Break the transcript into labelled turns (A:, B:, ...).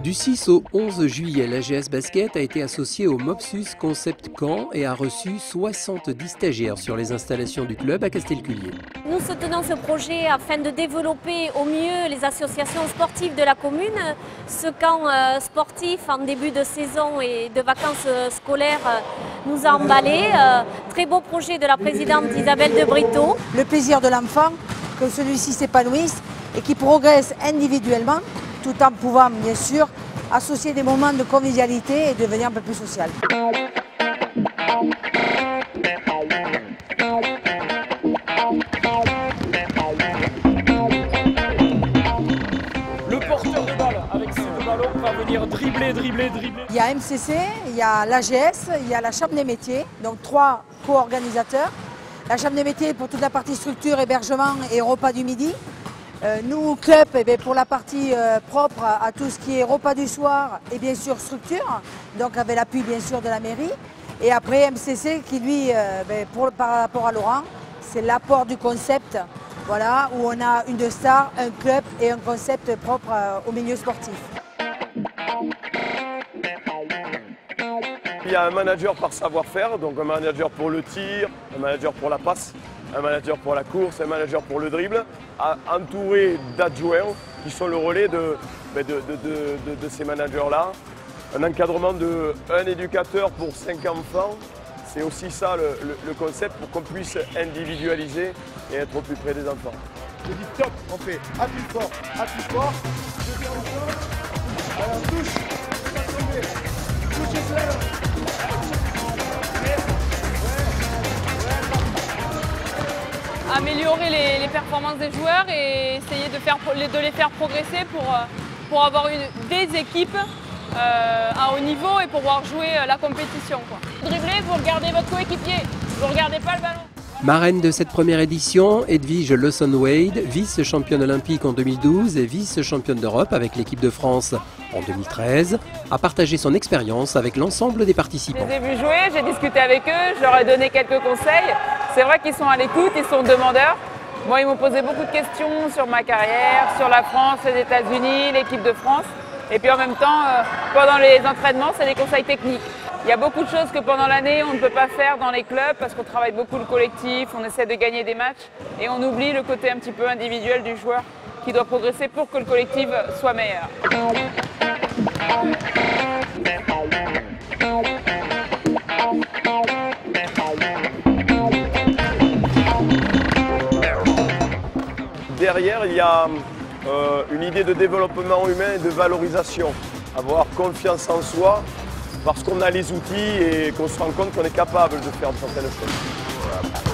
A: Du 6 au 11 juillet, l'AGS Basket a été associée au Mopsus Concept Caen et a reçu 70 stagiaires sur les installations du club à Castelculier.
B: Nous soutenons ce projet afin de développer au mieux les associations sportives de la commune. Ce camp sportif en début de saison et de vacances scolaires nous a emballés. Très beau projet de la présidente Isabelle de Brito.
C: Le plaisir de l'enfant, que celui-ci s'épanouisse et qu'il progresse individuellement, tout en pouvant bien sûr associer des moments de convivialité et devenir un peu plus social.
D: Le porteur de balle avec ses deux ballons va venir dribbler.
C: Il y a MCC, il y a l'AGS, il y a la Chambre des métiers, donc 3 co-organisateurs. La Chambre des métiers pour toute la partie structure, hébergement et repas du midi. Nous, club, pour la partie propre à tout ce qui est repas du soir et bien sûr structure, donc avec l'appui bien sûr de la mairie. Et après MCC qui lui, par rapport à Laurent, c'est l'apport du concept, voilà, où on a une star, un club et un concept propre au milieu sportif.
E: Il y a un manager par savoir-faire, donc un manager pour le tir, un manager pour la passe, un manager pour la course, un manager pour le dribble, entouré d'adjoints qui sont le relais de ces managers-là. Un encadrement d'un éducateur pour 5 enfants, c'est aussi ça le concept pour qu'on puisse individualiser et être au plus près des enfants.
F: Je dis top, on fait appuie fort, je fais encore, alors touche, touchez cela.
G: Améliorer les performances des joueurs et essayer de les faire progresser pour avoir des équipes à haut niveau et pouvoir jouer la compétition. Dribbler, vous regardez votre coéquipier, vous ne regardez pas le ballon.
A: Marraine de cette première édition, Edwige Lawson-Wade, vice-championne olympique en 2012 et vice-championne d'Europe avec l'équipe de France en 2013, a partagé son expérience avec l'ensemble des participants.
G: Je les ai vus jouer, j'ai discuté avec eux, je leur ai donné quelques conseils. C'est vrai qu'ils sont à l'écoute, ils sont demandeurs. Moi, ils m'ont posé beaucoup de questions sur ma carrière, sur la France, les États-Unis, l'équipe de France. Et puis en même temps, pendant les entraînements, c'est des conseils techniques. Il y a beaucoup de choses que pendant l'année, on ne peut pas faire dans les clubs parce qu'on travaille beaucoup le collectif, on essaie de gagner des matchs et on oublie le côté un petit peu individuel du joueur qui doit progresser pour que le collectif soit meilleur.
E: Derrière, il y a une idée de développement humain et de valorisation. Avoir confiance en soi parce qu'on a les outils et qu'on se rend compte qu'on est capable de faire certaines choses.